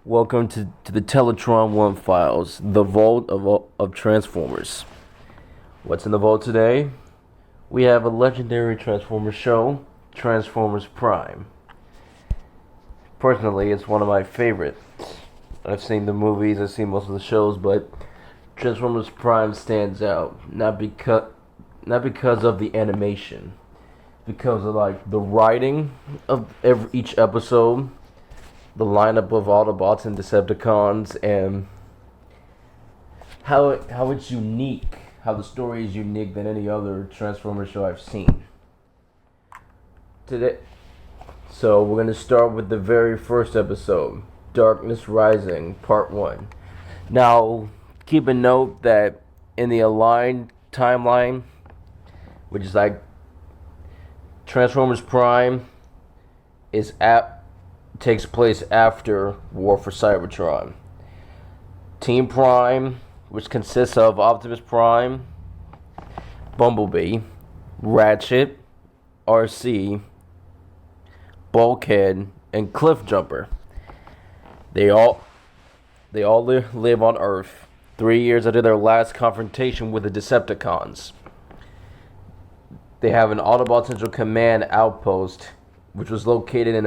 Welcome to the Teletran 1 files, the vault of Transformers. What's in the vault today? We have a legendary Transformers show, Transformers Prime. Personally, it's one of my favorites. I've seen the movies, I've seen most of the shows, but Transformers Prime stands out. Not because of the animation, because of the writing of each episode, the lineup of Autobots and Decepticons, and how it's unique, how the story is unique than any other Transformers show I've seen. So we're gonna start with the very first episode, Darkness Rising, Part 1. Now, keep a note that in the aligned timeline, which is Transformers Prime, takes place after War for Cybertron. Team Prime, which consists of Optimus Prime, Bumblebee, Ratchet, RC, Bulkhead, and Cliffjumper. They all live on Earth 3 years after their last confrontation with the Decepticons. They have an Autobot Central Command outpost, which was located in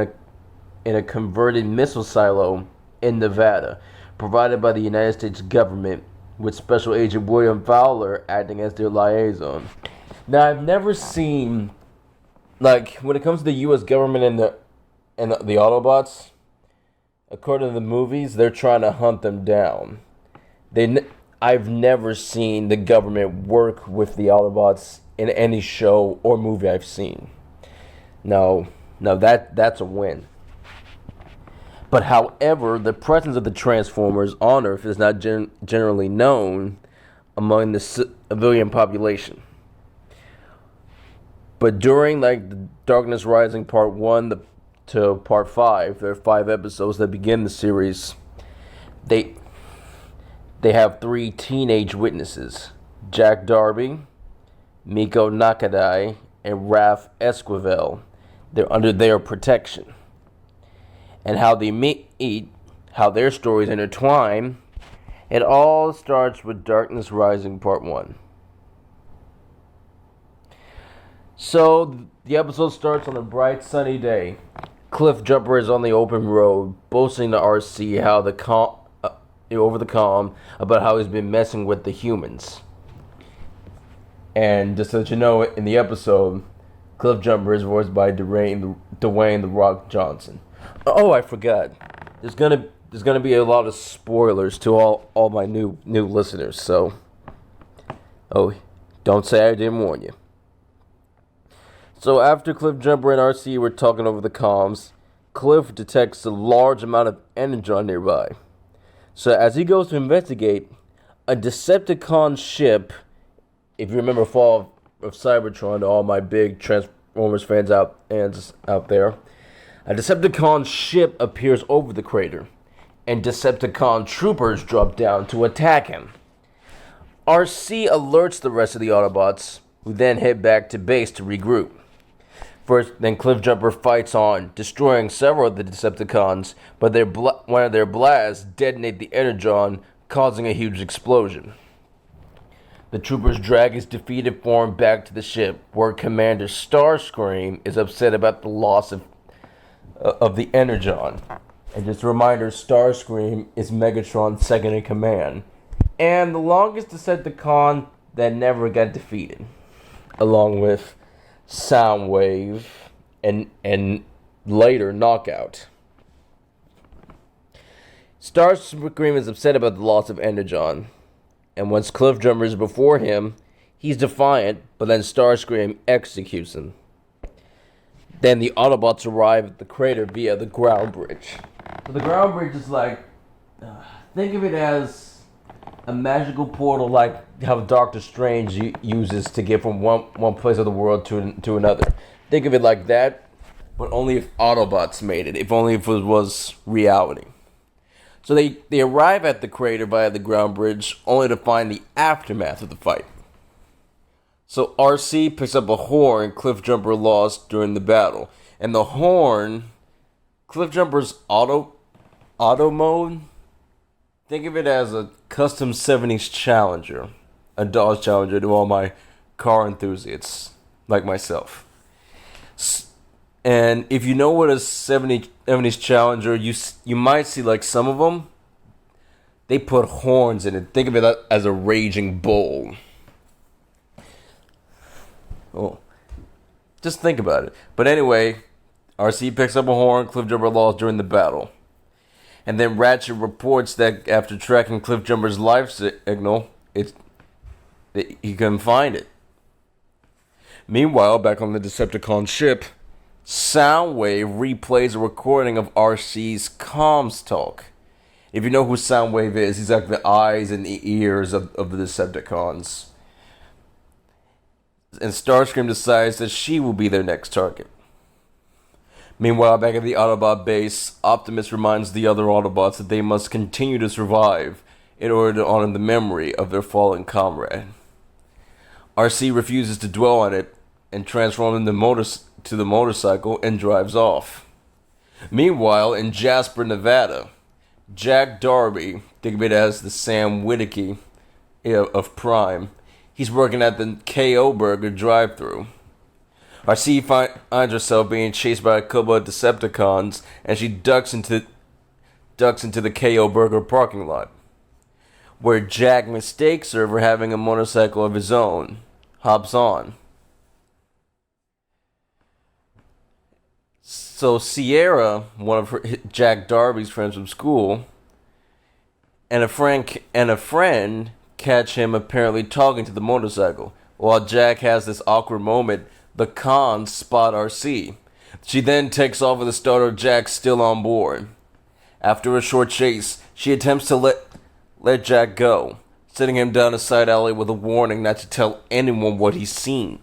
a converted missile silo in Nevada, provided by the United States government, with Special Agent William Fowler acting as their liaison. Now, I've never seen, when it comes to the U.S. government and the Autobots, according to the movies, they're trying to hunt them down. I've never seen the government work with the Autobots in any show or movie I've seen. No, that's a win. But however, the presence of the Transformers on Earth is not generally known among the civilian population. But during the Darkness Rising Part 1 to Part 5, there are 5 episodes that begin the series. They have 3 teenage witnesses, Jack Darby, Miko Nakadai, and Raph Esquivel. They're under their protection. And how they meet, how their stories intertwine, it all starts with Darkness Rising Part 1. So, the episode starts on a bright sunny day. Cliffjumper is on the open road, boasting to RC over the comm about how he's been messing with the humans. And just so that you know, in the episode, Cliffjumper is voiced by Dwayne The Rock Johnson. Oh, I forgot. There's gonna be a lot of spoilers to all my new listeners. So, don't say I didn't warn you. So after Cliffjumper and RC were talking over the comms, Cliff detects a large amount of energon nearby. So as he goes to investigate, a Decepticon ship, if you remember Fall of Cybertron, to all my big Transformers fans out there, a Decepticon ship appears over the crater, and Decepticon troopers drop down to attack him. RC alerts the rest of the Autobots, who then head back to base to regroup. Then Cliffjumper fights on, destroying several of the Decepticons, but one of their blasts detonates the energon, causing a huge explosion. The troopers drag his defeated form back to the ship, where Commander Starscream is upset about the loss of the energon. And just a reminder, Starscream is Megatron's second in command, and the longest Decepticon that never got defeated, along with Soundwave and later Knockout. Starscream is upset about the loss of energon, and once Cliffjumper is before him, he's defiant, but then Starscream executes him. Then the Autobots arrive at the crater via the ground bridge. So the ground bridge is think of it as a magical portal, like how Doctor Strange uses to get from one place of the world to another. Think of it like that, but only if Autobots made it. If only if it was reality. So they arrive at the crater via the ground bridge, only to find the aftermath of the fight. So RC picks up a horn Cliffjumper lost during the battle. And the horn, Cliffjumper's auto mode, think of it as a custom 70s Challenger, a Dodge Challenger to all my car enthusiasts like myself. And if you know what a 70s Challenger, you might see like some of them, they put horns in it. Think of it as a raging bull. Oh, just think about it. But anyway, RC picks up a horn, Cliffjumper lost during the battle. And then Ratchet reports that after tracking Cliffjumper's life signal, he couldn't find it. Meanwhile, back on the Decepticon ship, Soundwave replays a recording of RC's comms talk. If you know who Soundwave is, he's like the eyes and the ears of the Decepticons. And Starscream decides that she will be their next target. Meanwhile, back at the Autobot base, Optimus reminds the other Autobots that they must continue to survive in order to honor the memory of their fallen comrade. RC refuses to dwell on it and transforms to the motorcycle and drives off. Meanwhile, in Jasper, Nevada, Jack Darby, think of it as the Sam Witwicky of Prime, he's working at the KO Burger drive-thru. RC finds herself being chased by a couple of Decepticons, and she ducks into the KO Burger parking lot, where Jack mistakes her for having a motorcycle of his own, hops on. So Sierra, one of Jack Darby's friends from school, and a friend catch him apparently talking to the motorcycle. While Jack has this awkward moment, the cons spot RC. She then takes off with the starter Jack still on board. After a short chase, she attempts to let Jack go, sending him down a side alley with a warning not to tell anyone what he's seen.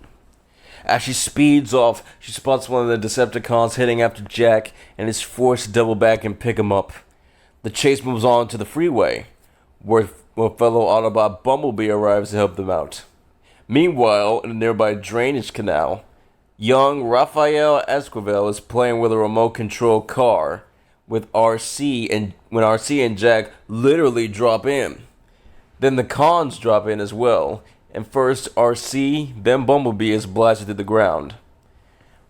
As she speeds off, she spots one of the Decepticons heading after Jack and is forced to double back and pick him up. The chase moves on to the freeway, where fellow Autobot Bumblebee arrives to help them out. Meanwhile, in a nearby drainage canal, young Raphael Esquivel is playing with a remote-control car with RC, and when RC and Jack literally drop in. Then the cons drop in as well, and first RC, then Bumblebee is blasted to the ground.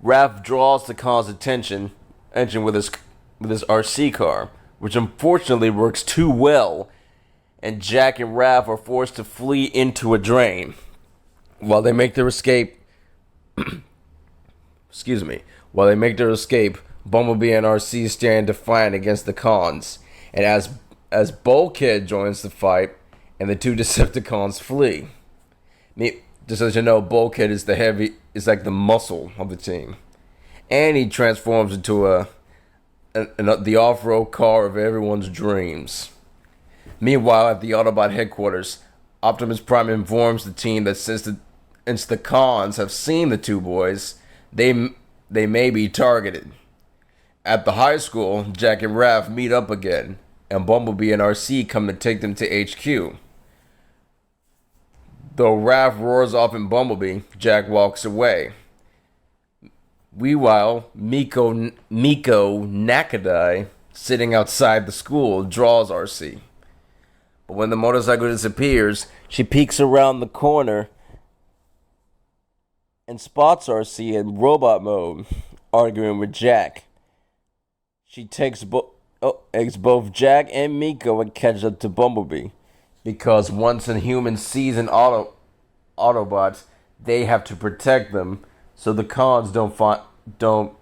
Raph draws the cons' attention with his RC car, which unfortunately works too well, and Jack and Raph are forced to flee into a drain. While they make their escape, Bumblebee and RC stand defiant against the cons, and as Bulkhead joins the fight, and the two Decepticons flee. Just as you know, Bulkhead is like the muscle of the team, and he transforms into the off-road car of everyone's dreams. Meanwhile, at the Autobot headquarters, Optimus Prime informs the team that since the cons have seen the two boys, they may be targeted. At the high school, Jack and Raph meet up again, and Bumblebee and RC come to take them to HQ. Though Raph roars off in Bumblebee, Jack walks away. Meanwhile, Miko Nakadai, sitting outside the school, draws RC. But when the motorcycle disappears, she peeks around the corner and spots RC in robot mode, arguing with Jack. She takes both Jack and Miko and catches up to Bumblebee, because once a human sees an Autobot, they have to protect them, so the cons don't.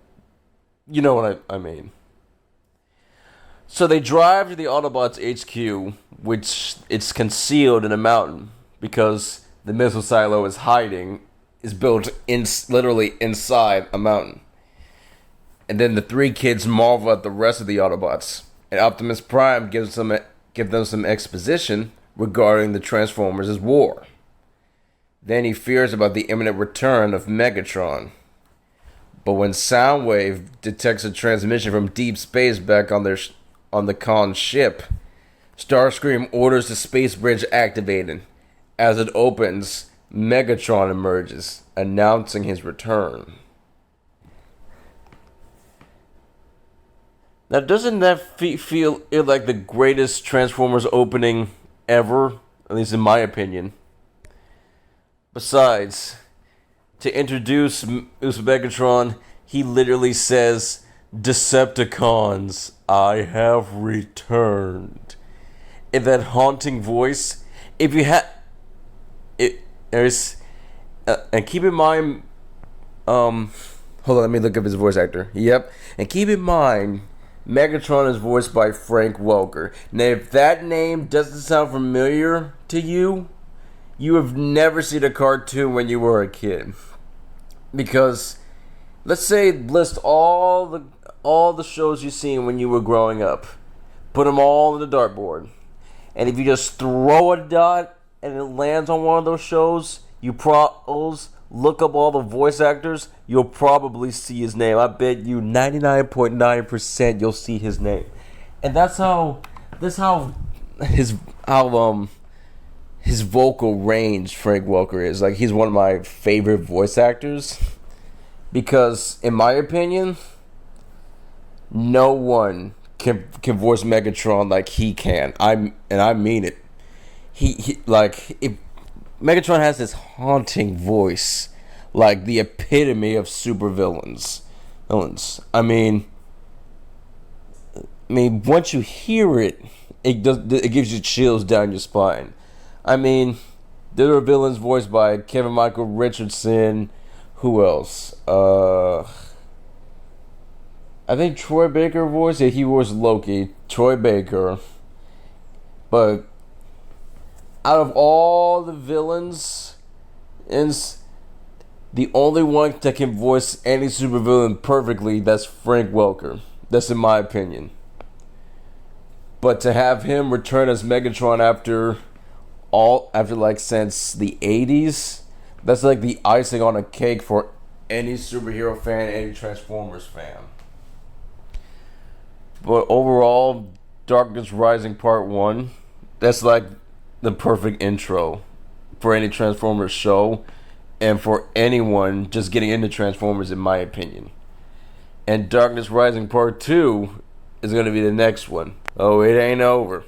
You know what I mean. So they drive to the Autobots HQ, which it's concealed in a mountain because the missile silo is built literally inside a mountain. And then the three kids marvel at the rest of the Autobots, and Optimus Prime gives them some exposition regarding the Transformers' war. Then he fears about the imminent return of Megatron. But when Soundwave detects a transmission from deep space back on the Khan's ship, Starscream orders the space bridge activated. As it opens, Megatron emerges, announcing his return. Now, doesn't that feel like the greatest Transformers opening ever? At least in my opinion. Besides, to introduce Megatron, he literally says, "Decepticons, I have returned." In that haunting voice, if you had it, there's and keep in mind, hold on, let me look up his voice actor. Yep, and keep in mind, Megatron is voiced by Frank Welker. Now, if that name doesn't sound familiar to you, you have never seen a cartoon when you were a kid. Because let's say list all the shows you've seen when you were growing up. Put them all on the dartboard. And if you just throw a dot and it lands on one of those shows, you pros look up all the voice actors, you'll probably see his name. I bet you 99.9% you'll see his name. And his vocal range, Frank Welker, is. Like, he's one of my favorite voice actors. Because, in my opinion, no one can voice Megatron like he can. I mean it. Megatron has this haunting voice, like the epitome of supervillains. I mean, once you hear it, it gives you chills down your spine. I mean, there are villains voiced by Kevin Michael Richardson. Who else? I think Troy Baker voiced it. He voiced Loki. Troy Baker. But out of all the villains, the only one that can voice any supervillain perfectly, that's Frank Welker. That's in my opinion. But to have him return as Megatron after since the 80s, that's like the icing on a cake for any superhero fan, any Transformers fan. But overall, Darkness Rising Part 1, that's like the perfect intro for any Transformers show and for anyone just getting into Transformers, in my opinion. And Darkness Rising Part 2 is going to be the next one. Oh, it ain't over.